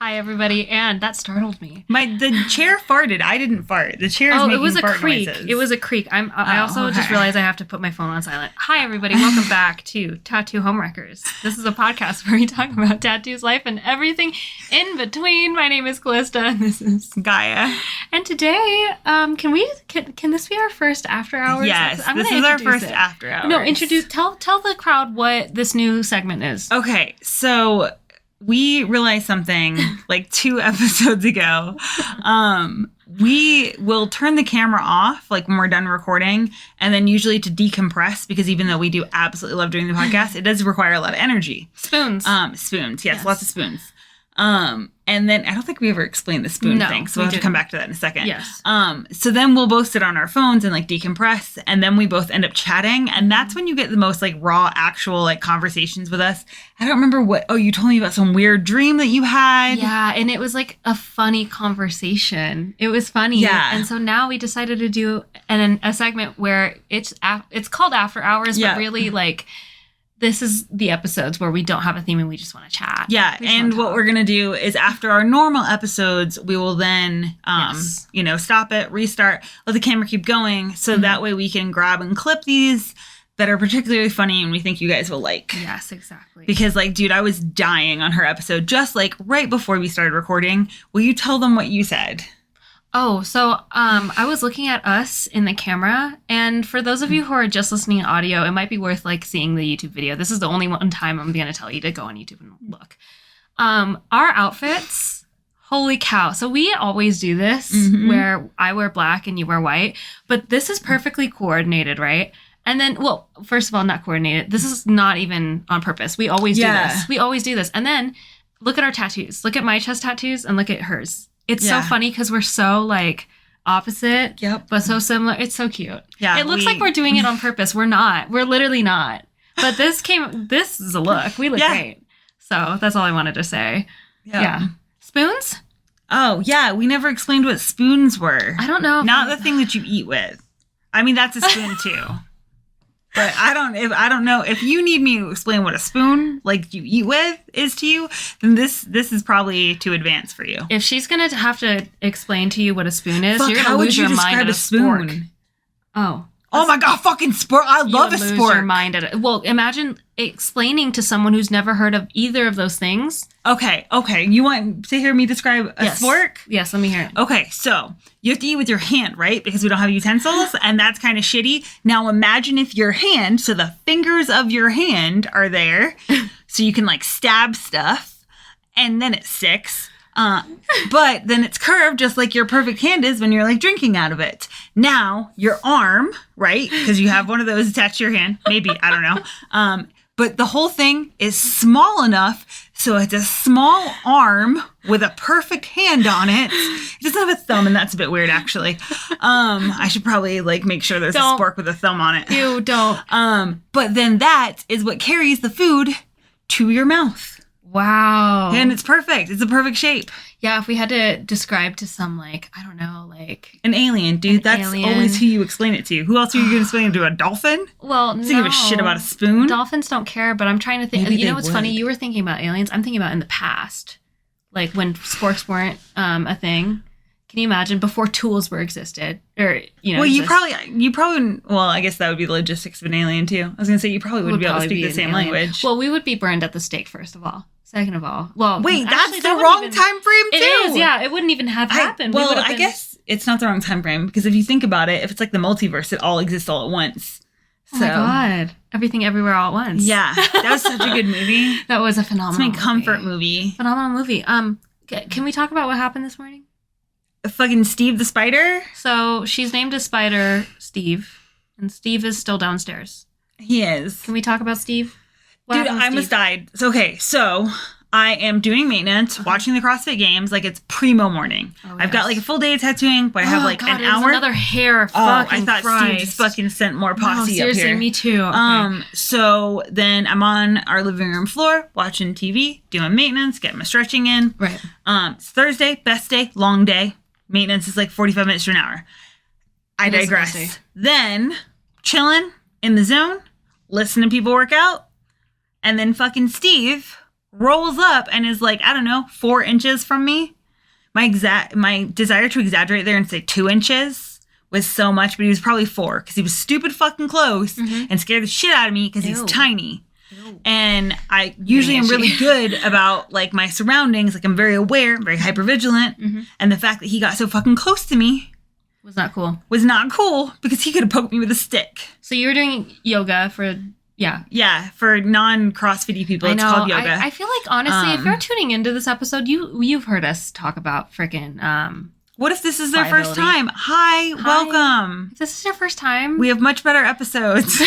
Hi, everybody. And that startled me. The chair farted. I didn't fart. The chair is making it was a fart creak. noises. It was a creak. I also just realized I have to put my phone on silent. Hi, everybody. Welcome back to Tattoo Homewreckers. This is a podcast where we talk about tattoos, life, and everything in between. My name is Callista, and this is Gaia. And today, can this be our first after hours? Yes, this is our first after hours. No, tell the crowd what this new segment is. Okay, so we realized something like 2 episodes ago. We will turn the camera off like when we're done recording, and then usually to decompress, because even though we do absolutely love doing the podcast, it does require a lot of energy. Spoons. Spoons. Yes, lots of spoons. And then I don't think we ever explained the spoon thing, so we'll have to come back to that in a second. Yes. So then we'll both sit on our phones and like decompress, and then we both end up chatting, and that's when you get the most like raw, actual like conversations with us. I don't remember you told me about some weird dream that you had. Yeah, and it was like a funny conversation. It was funny. Yeah. And so now we decided to do a segment where it's called After Hours, but really like this is the episodes where we don't have a theme and we just want to chat. Yeah, and what we're going to do is after our normal episodes, we will then, stop it, restart, let the camera keep going, so that way we can grab and clip these that are particularly funny and we think you guys will like. Yes, exactly. Because, like, dude, I was dying on her episode just, like, right before we started recording. Will you tell them what you said? Oh, so I was looking at us in the camera, and for those of you who are just listening to audio, it might be worth like seeing the YouTube video. This is the only one time I'm going to tell you to go on YouTube and look. Our outfits, holy cow. So we always do this where I wear black and you wear white, but this is perfectly coordinated, right? And then, well, first of all, not coordinated. This is not even on purpose. We always do this. We always do this. And then look at our tattoos. Look at my chest tattoos and look at hers. It's so funny because we're so, like, opposite, but so similar. It's so cute. Yeah, it looks like we're doing it on purpose. We're not. We're literally not. But this is a look. We look great. So that's all I wanted to say. Yeah. Spoons? Oh, yeah. We never explained what spoons were. I don't know. Not the thing that you eat with. I mean, that's a spoon, too. But I don't know if you need me to explain what a spoon like you eat with is to you, then this is probably too advanced for you. If she's gonna have to explain to you what a spoon is, you're gonna lose your mind at a spoon. Spork. Oh my god, fucking spork! I love a spork. Lose your mind at it. Well, imagine explaining to someone who's never heard of either of those things. Okay. You want to hear me describe a spork? Yes, let me hear it. Okay, so you have to eat with your hand, right? Because we don't have utensils, and that's kind of shitty. Now imagine if your hand, so the fingers of your hand are there, so you can like stab stuff, and then it sticks. But then it's curved just like your perfect hand is when you're like drinking out of it. Now your arm, right? Because you have one of those attached to your hand. Maybe, I don't know. But the whole thing is small enough so it's a small arm with a perfect hand on it. It doesn't have a thumb, and that's a bit weird, actually. I should probably like make sure there's a spork with a thumb on it. You don't. But then that is what carries the food to your mouth. Wow. And it's perfect. It's a perfect shape. Yeah, if we had to describe to some, like, I don't know, like... An alien, dude. That's always who you explain it to. Who else are you going to explain it to? A dolphin? Well, no. Doesn't give a shit about a spoon? Dolphins don't care, but I'm trying to think... You know what's funny? You were thinking about aliens. I'm thinking about in the past. Like, when sporks weren't a thing. Can you imagine? Before tools were existed. Or, you know... Well, you probably... Well, I guess that would be the logistics of an alien, too. I was going to say, you probably wouldn't be able to speak the same language. Well, we would be burned at the stake, first of all. Second of all, well, wait, that's the wrong time frame too. It is, yeah. It wouldn't even have happened. I guess it's not the wrong time frame because if you think about it, if it's like the multiverse, it all exists all at once. Oh my god, everything, everywhere, all at once. Yeah, that was such a good movie. That was a phenomenal. It's my comfort movie. Phenomenal movie. Can we talk about what happened this morning? Fucking Steve the spider. So she's named a spider Steve, and Steve is still downstairs. He is. Can we talk about Steve? Dude, I almost died. So I am doing maintenance, watching the CrossFit Games, like it's primo morning. Oh, I've got like a full day of tattooing, but I have like an hour. Another hair. I thought Steve just fucking sent more posse up here. Seriously, me too. Okay. So then I'm on our living room floor watching TV, doing maintenance, getting my stretching in. Right. It's Thursday, best day, long day. Maintenance is like 45 minutes to an hour. I digress. Then chilling in the zone, listening to people work out. And then fucking Steve rolls up and is like, I don't know, 4 inches from me. My desire to exaggerate there and say 2 inches was so much, but he was probably 4 because he was stupid fucking close and scared the shit out of me because he's tiny. Ew. And I usually am really good about like my surroundings. Like I'm very aware, I'm very hypervigilant. And the fact that he got so fucking close to me was not cool. Was not cool because he could have poked me with a stick. So you were doing yoga for, Yeah, for non-CrossFit people, it's called yoga. I feel like, honestly, if you're tuning into this episode, you've heard us talk about freaking what if this is their first time? Hi, welcome. If this is your first time, we have much better episodes,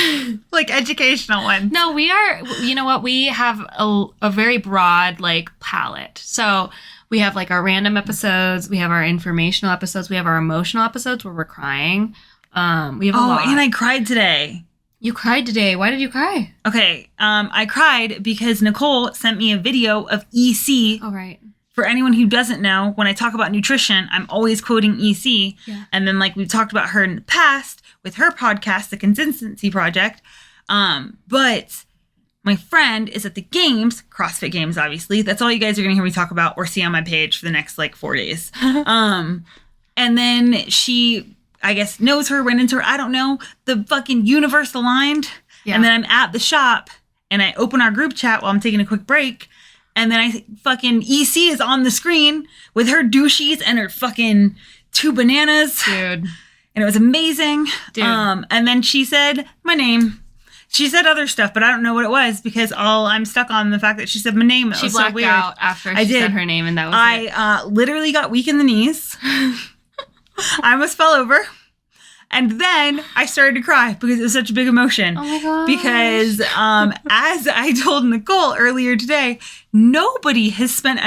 like educational ones. No, we are, you know what? We have a very broad, like, palette. So we have, like, our random episodes. We have our informational episodes. We have our emotional episodes where we're crying. We have a lot. Oh, and I cried today. You cried today. Why did you cry? Okay, I cried because Nicole sent me a video of EC. Oh, right. For anyone who doesn't know, when I talk about nutrition, I'm always quoting EC. Yeah. And then, like, we've talked about her in the past with her podcast, The Consistency Project. But my friend is at the games, CrossFit Games, obviously. That's all you guys are going to hear me talk about or see on my page for the next, like, 4 days. And then she, I guess, knows her, ran into her. I don't know. The fucking universe aligned. Yeah. And then I'm at the shop, and I open our group chat while I'm taking a quick break. And then fucking EC is on the screen with her douchies and her fucking 2 bananas. Dude. And it was amazing. Dude. And then she said my name. She said other stuff, but I don't know what it was because I'm stuck on the fact that she said my name. It she was blacked so weird. out after she said her name, and that was it. I literally got weak in the knees. I almost fell over. And then I started to cry because it was such a big emotion. Oh my gosh. Because as I told Nicole earlier today, nobody has spent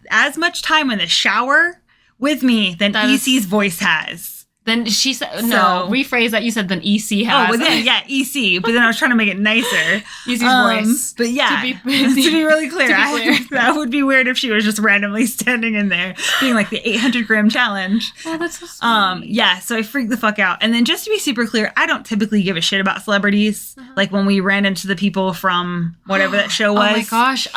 as much time in the shower with me than EC's voice has. Then she said, rephrase that. You said then EC has. Oh, well then, yeah, EC. But then I was trying to make it nicer. EC's voice. But yeah, to be really clear, that would be weird if she was just randomly standing in there being like the 800-gram challenge. Oh, that's so sweet. Yeah, so I freaked the fuck out. And then just to be super clear, I don't typically give a shit about celebrities. Like when we ran into the people from whatever that show was. Oh my gosh.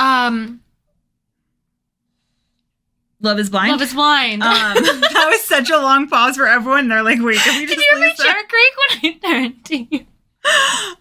Love is Blind? Love is Blind. That was such a long pause for everyone. They're like, wait, did we just Did you ever Shark Creek when I turned to you?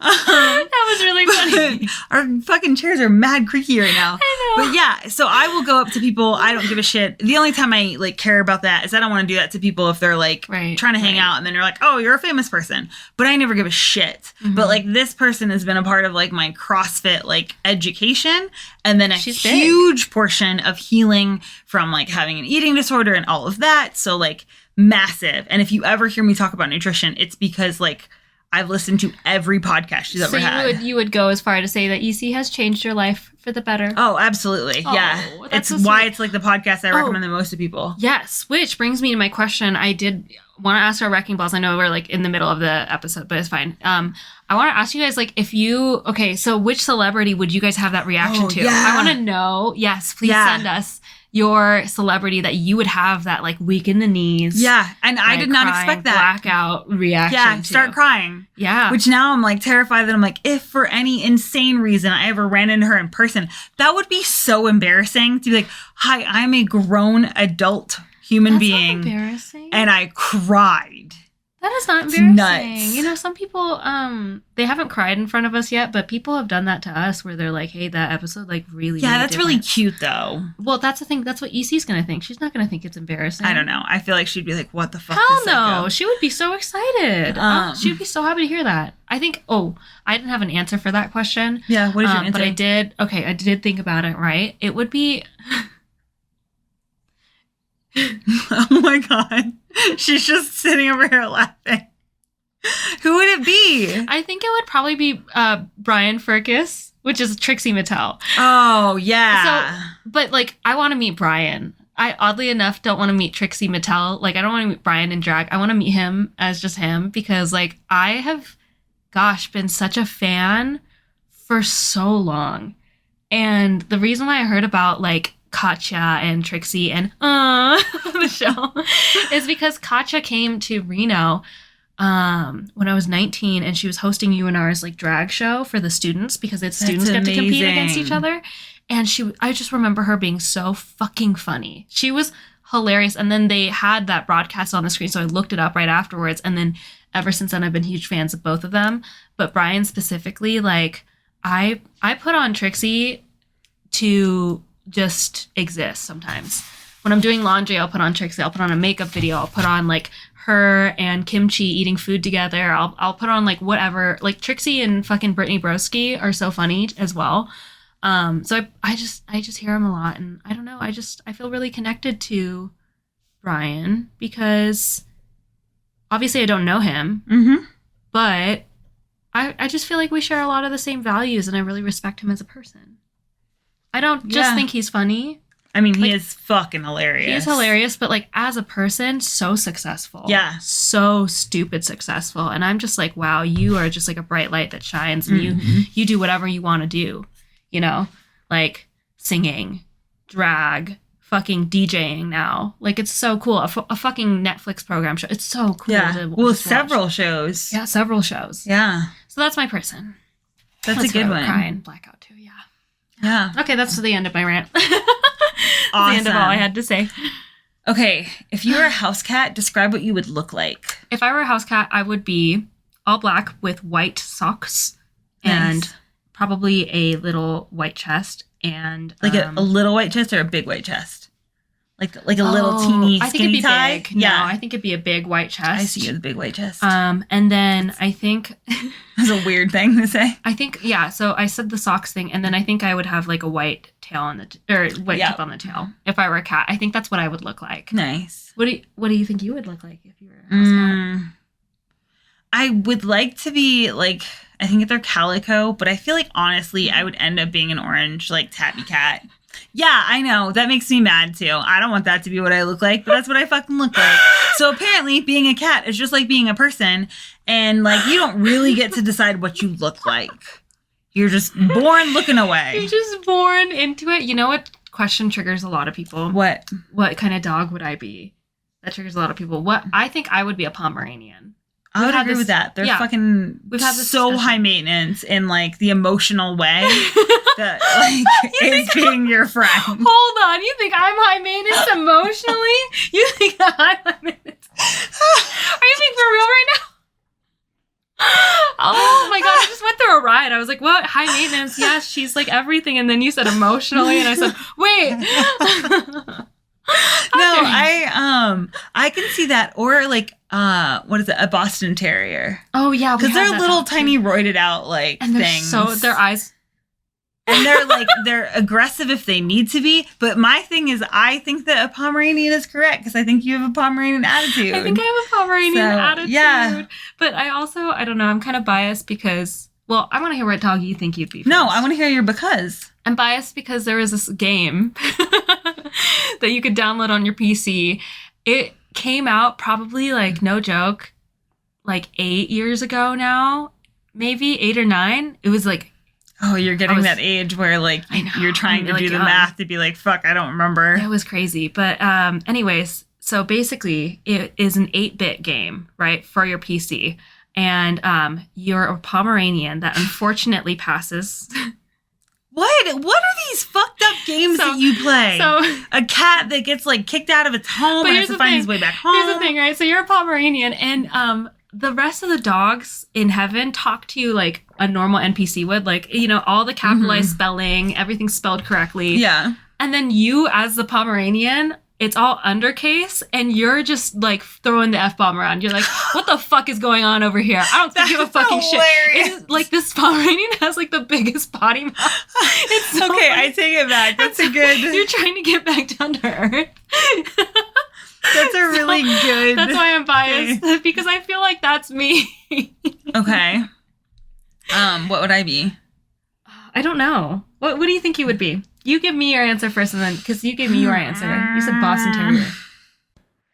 That was really funny. Our fucking chairs are mad creaky right now. I know. But yeah, so I will go up to people. I don't give a shit. The only time I like care about that is I don't want to do that to people if they're like trying to hang out and then you're like, oh, you're a famous person. But I never give a shit. But like this person has been a part of like my CrossFit like education and then She's huge portion of healing from like having an eating disorder and all of that. So like massive. And if you ever hear me talk about nutrition, it's because like I've listened to every podcast she's ever had. So you would go as far to say that EC has changed your life for the better? Oh, absolutely. Yeah. It's so why it's like the podcast I recommend the most to people. Yes. Which brings me to my question. I did want to ask our Wrecking Balls. I know we're like in the middle of the episode, but it's fine. I want to ask you guys, like, so which celebrity would you guys have that reaction to? Yeah. I want to know. Yes, please send us your celebrity that you would have that like weak in the knees. Yeah. And I did not expect that. Blackout reaction. Yeah. Start crying. Yeah. Which now I'm like terrified that I'm like, if for any insane reason I ever ran into her in person, that would be so embarrassing to be like, hi, I'm a grown adult human being. Not embarrassing. And I cried. That is not embarrassing. Nuts. You know, some people, they haven't cried in front of us yet, but people have done that to us where they're like, hey, that episode, like, really, yeah, really that's different. really cute, though. Well, that's the thing. That's what EC's going to think. She's not going to think it's embarrassing. I don't know. I feel like she'd be like, what the fuck? Hell no. She would be so excited. She would be so happy to hear that. I think, I didn't have an answer for that question. Yeah, what is your answer? But I did think about it, right? It would be... Oh my God. She's just sitting over here laughing. Who would it be? I think it would probably be Brian Furcus, which is Trixie Mattel. Oh, yeah. So, but like, I want to meet Brian. I oddly enough don't want to meet Trixie Mattel. Like, I don't want to meet Brian in drag. I want to meet him as just him because like I have, been such a fan for so long. And the reason why I heard about like Katya and Trixie and the show is because Katya came to Reno when I was 19 and she was hosting UNR's like drag show for the students because its students get to compete against each other. And I just remember her being so fucking funny. She was hilarious. And then they had that broadcast on the screen, so I looked it up right afterwards. And then ever since then, I've been huge fans of both of them. But Brian specifically, like, I put on Trixie to just exist sometimes. When I'm doing laundry, I'll put on Trixie. I'll put on a makeup video. I'll put on, like, her and Kimchi eating food together. I'll put on, like, whatever. Like, Trixie and fucking Brittany Broski are so funny as well. So I just hear him a lot, and I don't know. I feel really connected to Brian because obviously I don't know him, but I just feel like we share a lot of the same values, and I really respect him as a person. I don't just think he's funny. I mean, he is fucking hilarious. He's hilarious, but, like, as a person, so successful. Yeah. So stupid successful. And I'm just like, wow, you are just like a bright light that shines, and you do whatever you want to do, you know? Like, singing, drag, fucking DJing now. Like, it's so cool. A fucking Netflix program show. It's so cool. Yeah. Well, several shows. Yeah, several shows. Yeah. So that's my person. That's a good one. Cry and blackout too, yeah. Yeah. Okay, that's the end of my rant. Awesome. The end of all I had to say. Okay, if you were a house cat, describe what you would look like. If I were a house cat, I would be all black with white socks and probably a little white chest and like a little white chest or a big white chest. Like a little teeny I think it'd skinny be tie. big. No, I think it'd be a big white chest. I see you with a big white chest. And then I think that's a weird thing to say. I think so I said the socks thing, and then I think I would have like a white tail on the white tip on the tail. If I were a cat, I think that's what I would look like. Nice. What do you think you would look like if you were a house cat? I would like to be like, I think they're calico, but I feel like honestly I would end up being an orange like tabby cat. Yeah, I know. That makes me mad too. I don't want that to be what I look like, but that's what I fucking look like. So apparently being a cat is just like being a person, and like you don't really get to decide what you look like. You're just born looking away. You're just born into it. You know what question triggers a lot of people? What kind of dog would I be? That triggers a lot of people. I think I would be a Pomeranian. I would agree with that. They're fucking so discussion. High maintenance in like the emotional way that like is being your friend. Hold on, you think I'm high maintenance emotionally? You think I'm high maintenance? Are you being for real right now? Oh my god, I just went through a ride. I was like, what? High maintenance? Yes, she's like everything. And then you said emotionally, and I said, wait. No, I can see that, or like what is it, a Boston Terrier? Oh yeah, because they're little tiny roided out like and things. So their eyes, and they're aggressive if they need to be. But my thing is, I think that a Pomeranian is correct because I think you have a Pomeranian attitude. I think I have a Pomeranian attitude. Yeah, but I don't know. I'm kind of biased because, well, I want to hear what dog you think you'd be first. No, I want to hear your because. I'm biased because there was this game that you could download on your PC. It came out probably, like, no joke, like 8 years ago now, maybe 8 or 9. It was like, oh, you're getting that age where like you're trying to do the math to be like, fuck, I don't remember. It was crazy. But anyways, so basically it is an 8-bit game, right, for your PC. And you're a Pomeranian that unfortunately passes. What are these fucked up games that you play? So a cat that gets like kicked out of its home and has to find his way back home. Here's the thing, right? So you're a Pomeranian, and the rest of the dogs in heaven talk to you like a normal NPC would, like, you know, all the capitalized spelling, everything's spelled correctly. Yeah. And then you, as the Pomeranian, it's all undercase, and you're just like throwing the F-bomb around. You're like, what the fuck is going on over here? I don't give a fucking shit. It's like this Pomeranian has like the biggest potty mouth. It's so okay, funny. I take it back. That's a good. You're trying to get back down to earth. That's a really good. That's why I'm biased, because I feel like that's me. Okay. What would I be? I don't know. What do you think you would be? You give me your answer first, and then, because you gave me your answer. You said Boston Terrier.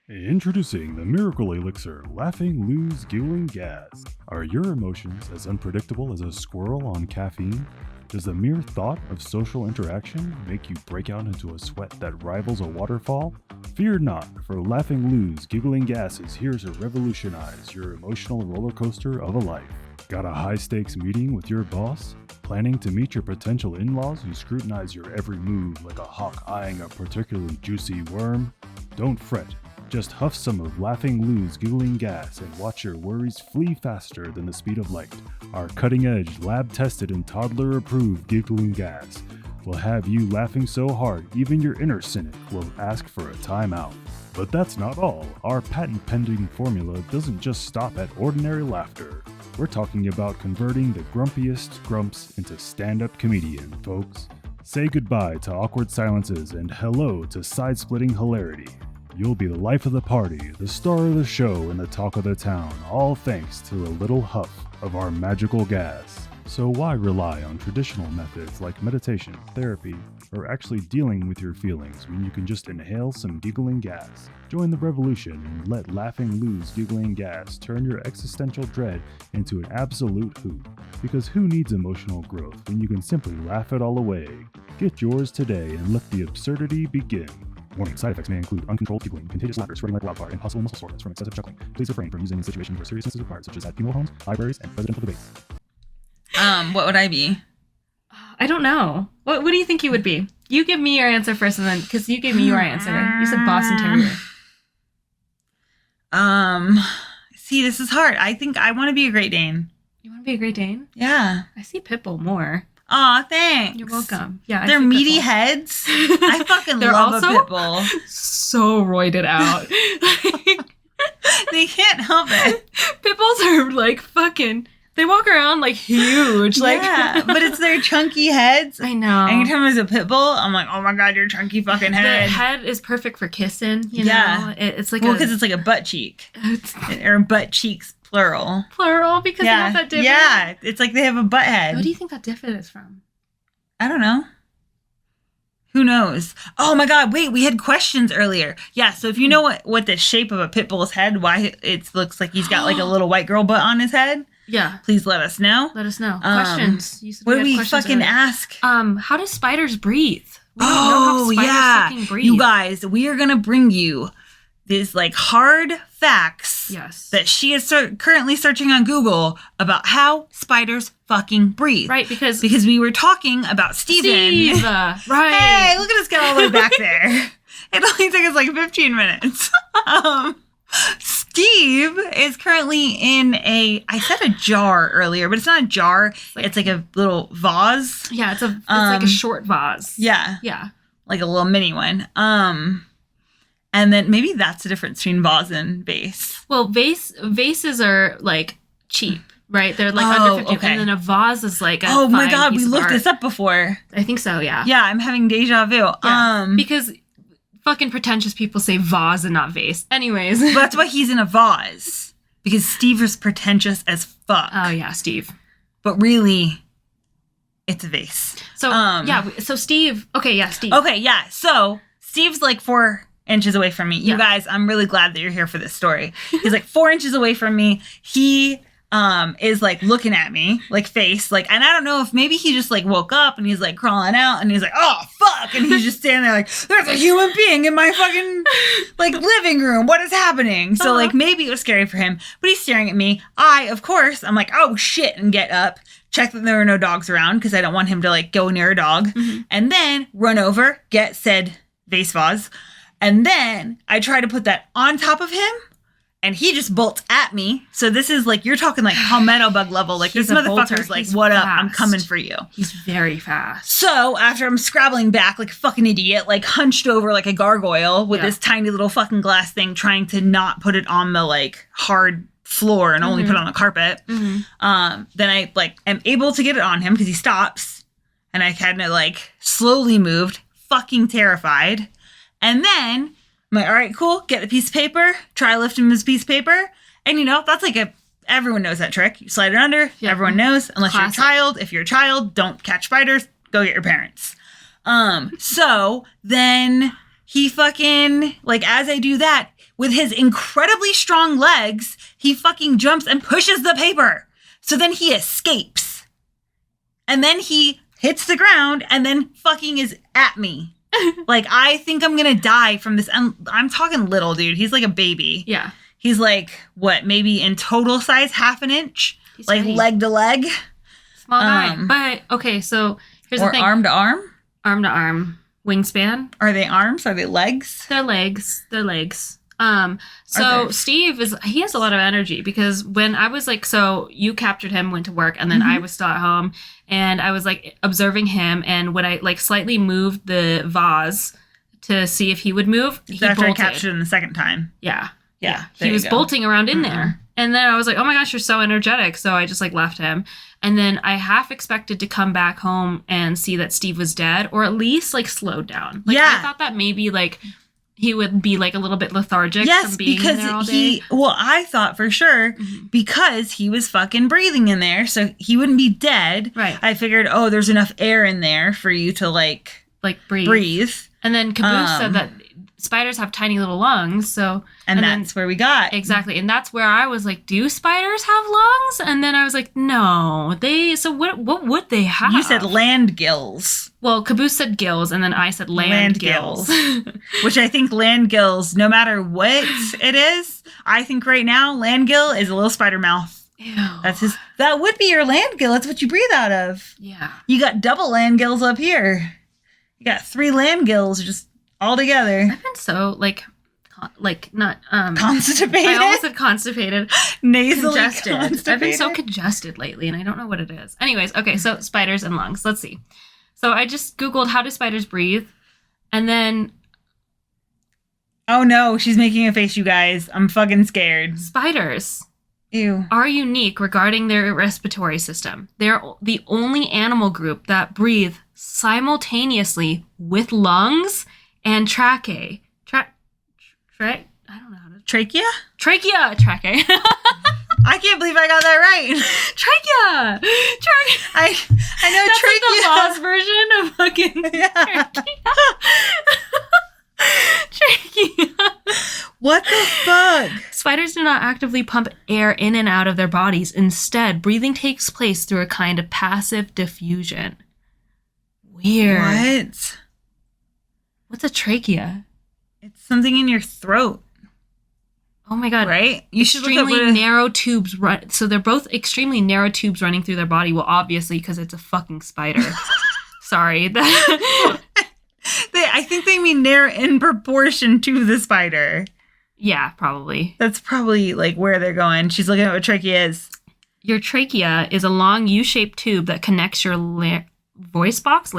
Introducing the Miracle Elixir Laughing, Lose, Giggling Gas. Are your emotions as unpredictable as a squirrel on caffeine? Does the mere thought of social interaction make you break out into a sweat that rivals a waterfall? Fear not, for Laughing, Lose, Giggling Gas is here to revolutionize your emotional roller coaster of a life. Got a high-stakes meeting with your boss? Planning to meet your potential in-laws who scrutinize your every move like a hawk eyeing a particularly juicy worm? Don't fret. Just huff some of Laughing Lou's giggling gas and watch your worries flee faster than the speed of light. Our cutting-edge, lab-tested, and toddler-approved giggling gas will have you laughing so hard even your inner cynic will ask for a timeout. But that's not all. Our patent-pending formula doesn't just stop at ordinary laughter. We're talking about converting the grumpiest grumps into stand-up comedian, folks. Say goodbye to awkward silences and hello to side-splitting hilarity. You'll be the life of the party, the star of the show, and the talk of the town, all thanks to a little huff of our magical gas. So why rely on traditional methods like meditation, therapy, or actually dealing with your feelings when you can just inhale some giggling gas? Join the revolution and let Laughing Lou's giggling gas turn your existential dread into an absolute hoot. Because who needs emotional growth when you can simply laugh it all away? Get yours today and let the absurdity begin. Warning, side effects may include uncontrolled giggling, contagious laughter spreading like wildfire, and possible muscle soreness from excessive chuckling. Please refrain from using in situations where seriousness is required, such as at funeral homes, libraries, and presidential debates. What would I be? I don't know. What do you think you would be? You give me your answer first, and then because you gave me your answer. You said Boston Terrier. See, this is hard. I think I want to be a Great Dane. You want to be a Great Dane? Yeah. I see Pitbull more. Aw, thanks. You're welcome. Yeah, they're meaty heads. I fucking love a Pitbull. So roided out. They can't help it. Pitbulls are like fucking. They walk around like huge. Like yeah, but it's their chunky heads. I know. Anytime there's a pit bull, I'm like, oh my god, your chunky fucking head. The head is perfect for kissing. You know, it's like because it's like a butt cheek, or butt cheeks plural. Plural because they have that divot. Yeah, it's like they have a butt head. What do you think that divot is from? I don't know. Who knows? Oh my god, wait, we had questions earlier. Yeah, so if you know what the shape of a pit bull's head, why it looks like he's got like a little white girl butt on his head. Yeah. Please let us know. Let us know. Questions. You said what do we fucking ask? How do spiders breathe? We don't know how spiders fucking breathe. You guys, we are going to bring you these like hard facts that she is currently searching on Google about how spiders fucking breathe. Right, because we were talking about Steven. Right. Hey, look at us get all the way back there. It only took us like 15 minutes. Steve is currently in I said a jar earlier, but it's not a jar. It's like a little vase. Yeah, it's like a short vase. Yeah. Yeah. Like a little mini one. And then maybe that's the difference between vase and vase. Well, vases are like cheap, right? They're like under 50. Okay. And then a vase is like a oh my god, we looked art. this up before. I think so, yeah. Yeah, I'm having deja vu. Yeah, because fucking pretentious people say vase and not vase. Anyways. But that's why he's in a vase. Because Steve is pretentious as fuck. Oh, yeah, Steve. But really, it's a vase. So, so Steve. Okay, yeah, Steve. Okay, yeah. So, Steve's like 4 inches away from me. You guys, I'm really glad that you're here for this story. He's like 4 inches away from me. He is like looking at me, like face, like, and I don't know if maybe he just like woke up and he's like crawling out and he's like, oh fuck, and he's just standing there like, there's a human being in my fucking like living room. What is happening? So like maybe it was scary for him, but he's staring at me. Of course, I'm like, oh shit, and get up, check that there are no dogs around because I don't want him to like go near a dog, and then run over, get said vase, and then I try to put that on top of him. And he just bolts at me. So this is like, you're talking like palmetto bug level. Like this motherfucker's like, what up? I'm coming for you. He's very fast. So after I'm scrabbling back like a fucking idiot, like hunched over like a gargoyle with this tiny little fucking glass thing, trying to not put it on the like hard floor and only put it on the carpet. Then I like am able to get it on him because he stops. And I kind of like slowly moved, fucking terrified. And then I'm like, all right, cool. Get the piece of paper. Try lifting this piece of paper. And, you know, that's like everyone knows that trick. You slide it under. Yeah. Everyone knows. Unless you're a child. If you're a child, don't catch spiders. Go get your parents. So then he fucking, like, as I do that, with his incredibly strong legs, he fucking jumps and pushes the paper. So then he escapes. And then he hits the ground and then fucking is at me. Like, I think I'm gonna die from this. I'm talking little, dude. He's like a baby. Yeah. He's like, what, maybe in total size, half an inch? He's like tiny. Leg to leg. Small guy. But, okay, so here's the Or thing. arm to arm? Arm to arm. Wingspan. Are they arms? Are they legs? They're legs. Are So they- Steve he has a lot of energy because when I was like, so you captured him, went to work, and then I was still at home, and I was like observing him, and when I like slightly moved the vase to see if he would move, he After bolted. I captured him the second time. Yeah. Yeah. He was bolting around in there. And then I was like, oh my gosh, you're so energetic. So I just like left him. And then I half expected to come back home and see that Steve was dead or at least like slowed down. Like Yeah. I thought that maybe like he would be like a little bit lethargic from being in there all day. I thought for sure because he was fucking breathing in there, so he wouldn't be dead. Right. I figured, there's enough air in there for you to like breathe. And then Caboose said that spiders have tiny little lungs, so And that's where we got. exactly, and that's where I was like, do spiders have lungs? And then I was like, no, so what would they have? You said land gills. Well, Caboose said gills, and then I said land gills. Which I think land gills, no matter what it is, I think right now land gill is a little spider mouth. Ew. That would be your land gill. That's what you breathe out of. Yeah. You got double land gills up here. You got 3 land gills just all together. I've been so not Constipated. I almost said constipated. Nasally Congested. constipated. I've been so congested lately, and I don't know what it is. Anyways, okay, so spiders and lungs. Let's see. So I just Googled how do spiders breathe, and then Oh no, she's making a face, you guys. I'm fucking scared. spiders Ew. are unique regarding their respiratory system. They're the only animal group that breathe simultaneously with lungs and tracheae. I don't know how to... Trachea? Trachea! I can't believe I got that right. Trachea! I know That's like the trachea. Lost version of fucking Yeah. trachea. What the fuck? Spiders do not actively pump air in and out of their bodies. Instead, breathing takes place through a kind of passive diffusion. Weird. What? What's a trachea? It's something in your throat, Oh my god. right? You should look up Extremely what a- narrow tubes run. So they're both extremely narrow tubes running through their body. Well, obviously, because it's a fucking spider. Sorry. I think they mean narrow in proportion to the spider. Yeah, probably. That's probably like where they're going. She's looking at what trachea is. Your trachea is a long U-shaped tube that connects your voice box,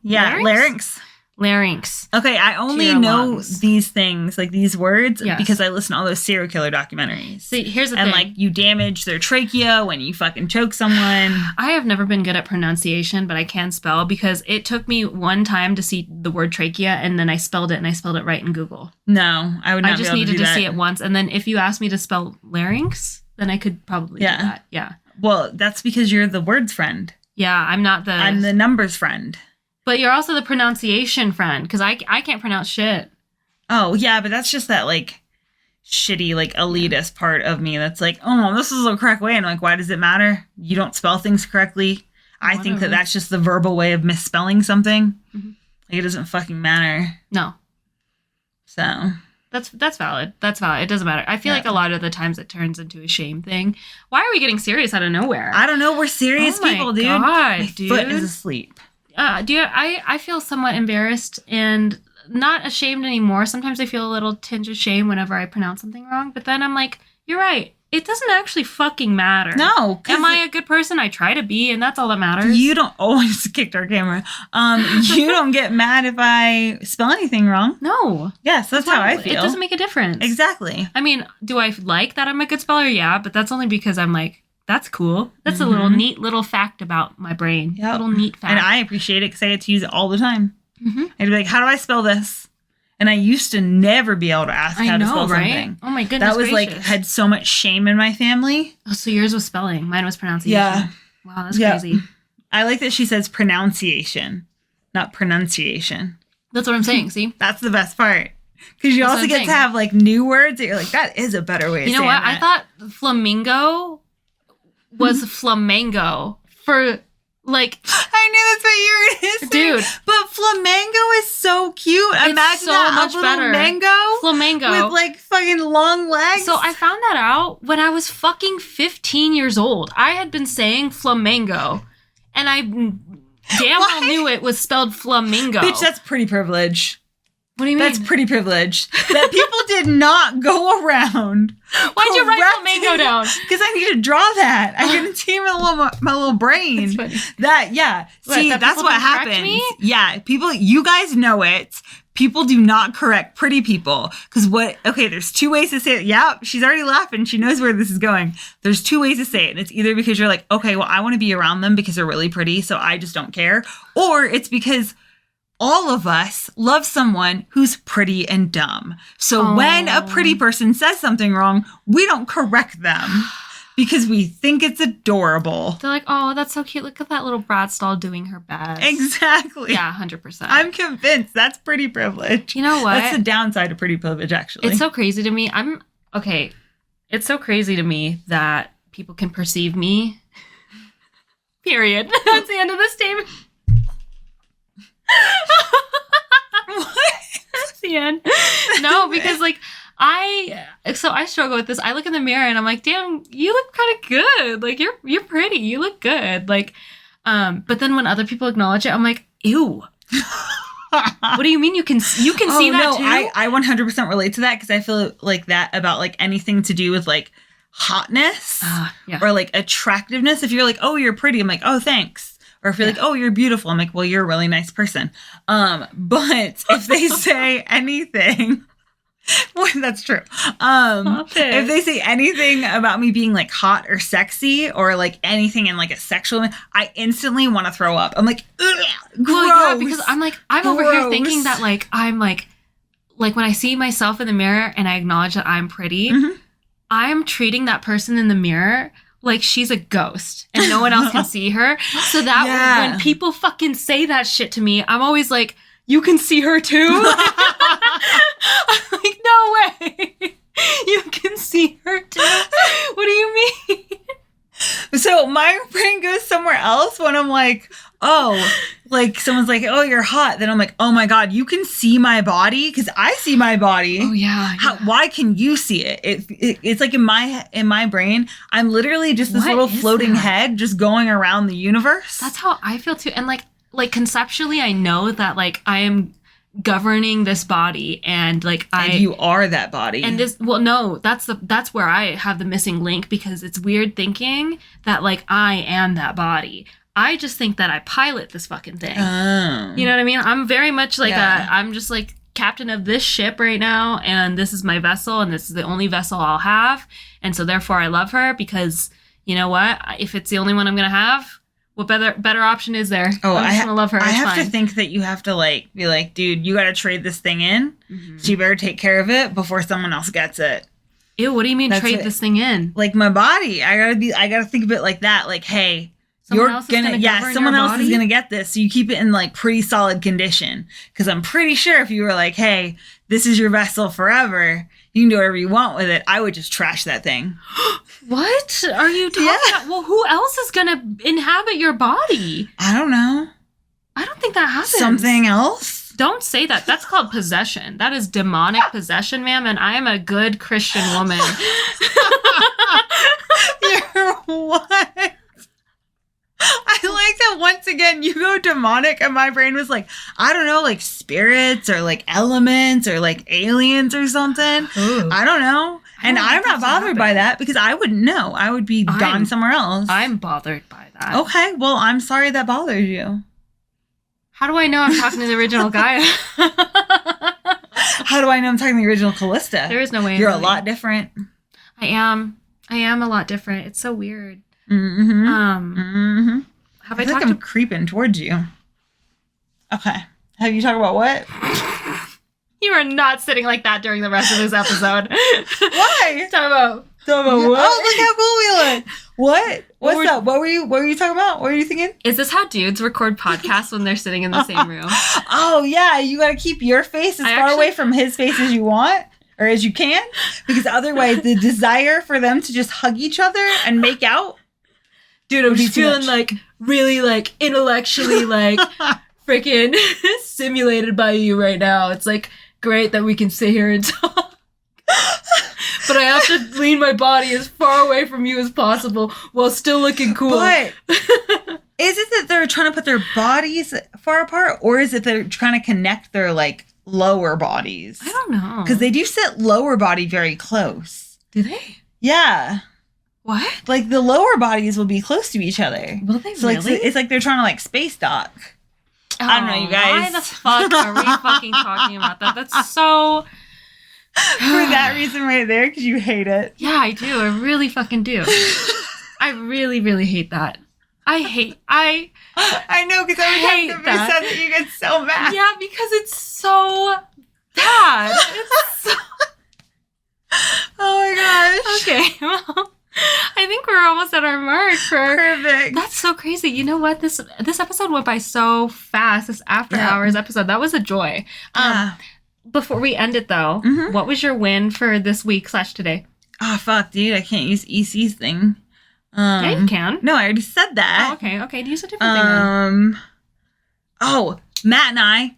Yeah, larynx. Larynx. Okay, I only your know lungs. these things, like these words, Yes. because I listen to all those serial killer documentaries. See, here's the And thing. like you damage their trachea when you fucking choke someone. I have never been good at pronunciation, but I can spell because it took me one time to see the word trachea, and then I spelled it right in Google. No, I would not I just be able needed to do to that. see it once, and then if you asked me to spell larynx, then I could probably do that. Yeah. Well, that's because you're the words friend. Yeah, I'm not I'm the numbers friend. But you're also the pronunciation friend, because I can't pronounce shit. Oh, yeah, but that's just that, like, shitty, like, elitist part of me that's like, oh, this is the correct way. And I'm like, why does it matter? You don't spell things correctly. I think that Whatever. that's just the verbal way of misspelling something. Mhm. Like, it doesn't fucking matter. No. So, That's valid. That's valid. It doesn't matter. I feel like a lot of the times it turns into a shame thing. Why are we getting serious out of nowhere? I don't know. We're serious Oh my people, dude. God, My dude. foot is asleep. I feel somewhat embarrassed and not ashamed anymore. Sometimes I feel a little tinge of shame whenever I pronounce something wrong. But then I'm like, you're right. It doesn't actually fucking matter. No. 'cause Am I a good person? I try to be, and that's all that matters. You don't always kicked our camera. You don't get mad if I spell anything wrong. No. Yes, that's how I It feel. doesn't make a difference. Exactly. I mean, do I like that I'm a good speller? Yeah, but that's only because I'm like, that's cool. That's a little neat little fact about my brain. Yep. Little neat fact. And I appreciate it because I get to use it all the time. Mhm. I'd be like, how do I spell this? And I used to never be able to ask how I to know, spell right? something. Oh my goodness That was gracious. like, had so much shame in my family. Oh, so yours was spelling. Mine was pronunciation. Yeah. Wow, that's Yeah. crazy. I like that she says pronunciation, not pronunciation. That's what I'm saying. See? That's the best part. Because you That's also what I'm get saying. to have like new words that you're like, that is a better way of You know saying what? that. I thought flamingo was flamingo for like, I knew that's what you were going to say. dude, But flamingo is so cute. Imagine so that, much a little better. mango flamingo. with like fucking long legs. So I found that out when I was fucking 15 years old. I had been saying flamingo and I damn well knew it was spelled flamingo. Bitch, that's pretty privilege. What do you mean? That's pretty privilege. That people did not go around. Why'd you write flamingo down? Because I need to draw that. I can see my little brain. That's funny. That, yeah. See, that that's people what didn't correct happens. me? Yeah, people, you guys know it. People do not correct pretty people. Because there's two ways to say it. Yeah, she's already laughing. She knows where this is going. There's two ways to say it. It's either because you're like, okay, well, I want to be around them because they're really pretty, so I just don't care. Or it's because all of us love someone who's pretty and dumb. So when a pretty person says something wrong, we don't correct them because we think it's adorable. They're like, oh, that's so cute. Look at that little brat doll doing her best. Exactly. Yeah, 100%. I'm convinced that's pretty privilege. You know what? That's the downside of pretty privilege, actually. It's so crazy to me. It's so crazy to me that people can perceive me. Period. That's the end of the statement. What? That's the end. No, because I struggle with this. I look in the mirror and I'm like, damn, you look kind of good. Like you're pretty. You look good. But then when other people acknowledge it, I'm like, ew. What do you mean you can see that too? I 100% relate to that because I feel like that about like anything to do with like hotness or like attractiveness. If you're like, oh, you're pretty, I'm like, oh, thanks. Or if you're like, oh, you're beautiful, I'm like, well, you're a really nice person. But if they say anything, well, that's true. If they say anything about me being like hot or sexy or like anything in like a sexual, I instantly want to throw up. I'm like, ugh, gross. Well, yeah, because I'm over here thinking that I'm like when I see myself in the mirror and I acknowledge that I'm pretty, I'm treating that person in the mirror like she's a ghost and no one else can see her. So that when people fucking say that shit to me, I'm always like, you can see her too? I'm like, no way. You can see her too? What do you mean? So my brain goes somewhere else when I'm like, oh, like someone's like, oh, you're hot. Then I'm like, oh my God, you can see my body? Because I see my body. Oh yeah. Why can you see it? It's like in my brain, I'm literally just this little floating head just going around the universe. That's how I feel too. And like conceptually, I know that like I am governing this body and you are that body. And that's where I have the missing link because it's weird thinking that like I am that body. I just think that I pilot this fucking thing. Oh. You know what I mean? I'm very much like I'm just like captain of this ship right now and this is my vessel and this is the only vessel I'll have. And so therefore I love her because you know what? If it's the only one I'm going to have, what better option is there? Oh, I'm just going to love her. I have to think that you have to like be like, dude, you got to trade this thing in. Mm-hmm. So you better take care of it before someone else gets it. Ew, what do you mean trade this thing in? Like my body. I got to think of it like that. Like, hey, someone else is gonna get this, so you keep it in like pretty solid condition. Because I'm pretty sure if you were like, "Hey, this is your vessel forever, you can do whatever you want with it," I would just trash that thing. What are you talking about? Well, who else is gonna inhabit your body? I don't know. I don't think that happens. Something else? Don't say that. That's called possession. That is demonic possession, ma'am. And I am a good Christian woman. You're what? I like that once again you go demonic and my brain was like, I don't know, like spirits or like elements or like aliens or something. Ooh. I don't know. And I'm not bothered by that because I wouldn't know. I would be gone somewhere else. I'm bothered by that. Okay, well, I'm sorry that bothers you. How do I know I'm talking to the original guy? How do I know I'm talking to the original Callista? There is no way. You're a lot different. I am a lot different. It's so weird. Mm-hmm. Have I feel like I'm creeping towards you. Okay. Have you talked about what? You are not sitting like that during the rest of this episode. Why? Talk about what? Oh, look how cool we look. What? What's up? What were you talking about? What were you thinking? Is this how dudes record podcasts when they're sitting in the same room? Oh yeah, you got to keep your face as far away from his face as you want. Or as you can. Because otherwise the desire for them to just hug each other and make out. Dude, I'm just feeling like really like intellectually like freaking stimulated by you right now. It's like great that we can sit here and talk. But I have to lean my body as far away from you as possible while still looking cool. But Is it that they're trying to put their bodies far apart, or is it they're trying to connect their like lower bodies? I don't know. Because they do sit lower body very close. Do they? Yeah. What? Like the lower bodies will be close to each other. Will they So really? like it's like they're trying to like space dock. I don't know, you guys. Why the fuck are we fucking talking about that? That's so... For that reason right there, because you hate it. Yeah, I do. I really fucking do. I really, really hate that. I know, because every hate time somebody that. says it, you get so mad. Yeah, because it's so bad. It's so... Oh my gosh. Okay, well, I think we're almost at our mark for... Perfect. That's so crazy. You know what? This episode went by so fast. This after hours episode. That was a joy. Before we end it, though, what was your win for this week / today? Oh, fuck, dude. I can't use EC's thing. Yeah, you can. No, I already said that. Oh, okay. Okay, use a different thing then. Oh, Matt and I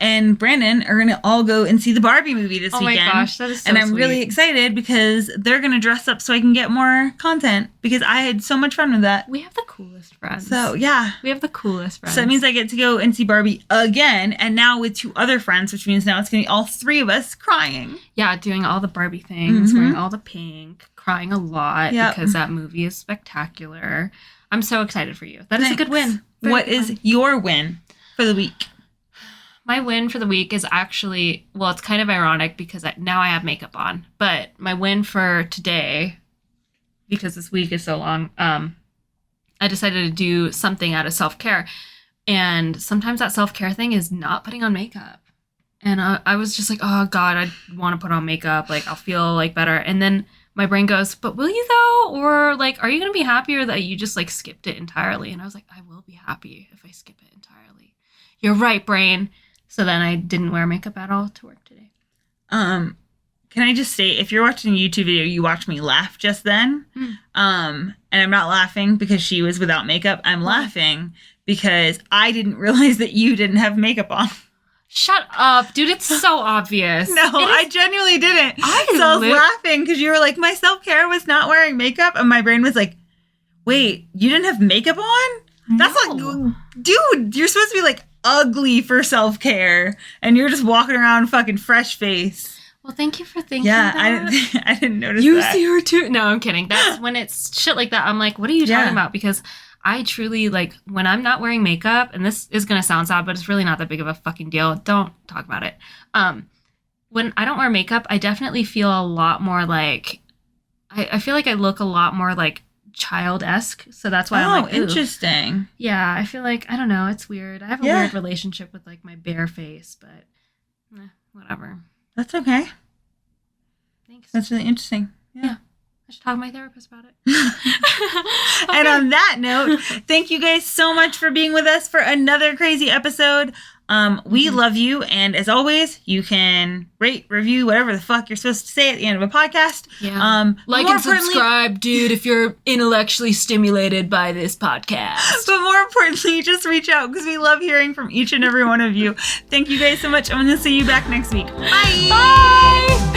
and Brandon are going to all go and see the Barbie movie this weekend. Oh my gosh, that is so And I'm sweet. really excited because they're going to dress up so I can get more content because I had so much fun with that. We have the coolest friends. So, yeah. We have the coolest friends. So that means I get to go and see Barbie again, and now with 2 other friends, which means now it's going to be all 3 of us crying. Yeah, doing all the Barbie things, wearing all the pink, crying a lot because that movie is spectacular. I'm so excited for you. That is a good win. What is your win for the week? My win for the week is actually, well, it's kind of ironic because now I have makeup on. But my win for today, because this week is so long, I decided to do something out of self-care. And sometimes that self-care thing is not putting on makeup. And I was just like, oh, God, I want to put on makeup. Like, I'll feel, like, better. And then my brain goes, but will you, though? Or, like, are you going to be happier that you just, like, skipped it entirely? And I was like, I will be happy if I skip it entirely. You're right, brain. So then I didn't wear makeup at all to work today. Can I just say, if you're watching a YouTube video, you watch me laugh just then. And I'm not laughing because she was without makeup. I'm laughing because I didn't realize that you didn't have makeup on. Shut up, dude. It's so obvious. No, I genuinely didn't. So I was lit- laughing because you were like, my self-care was not wearing makeup. And my brain was like, wait, you didn't have makeup on? That's No. like, dude, you're supposed to be like ugly for self-care. And you're just walking around fucking fresh face. Well, thank you for thinking Yeah, that. I didn't notice You that. see her too. No, I'm kidding. That's when it's shit like that. I'm like, what are you talking about? Because I truly, like, when I'm not wearing makeup, and this is going to sound sad, but it's really not that big of a fucking deal. Don't talk about it. When I don't wear makeup, I definitely feel a lot more like, I feel like I look a lot more like child-esque. So that's why I'm like, ooh. Interesting. Yeah, I feel like, I don't know, it's weird. I have a weird relationship with, like, my bare face, but whatever. That's okay. Thanks. That's really interesting. Yeah. I should talk to my therapist about it. And on that note, thank you guys so much for being with us for another crazy episode. We love you. And as always, you can rate, review, whatever the fuck you're supposed to say at the end of a podcast. Yeah. Like more and subscribe, dude, if you're intellectually stimulated by this podcast. But more importantly, just reach out because we love hearing from each and every one of you. Thank you guys so much. I'm going to see you back next week. Bye. Bye!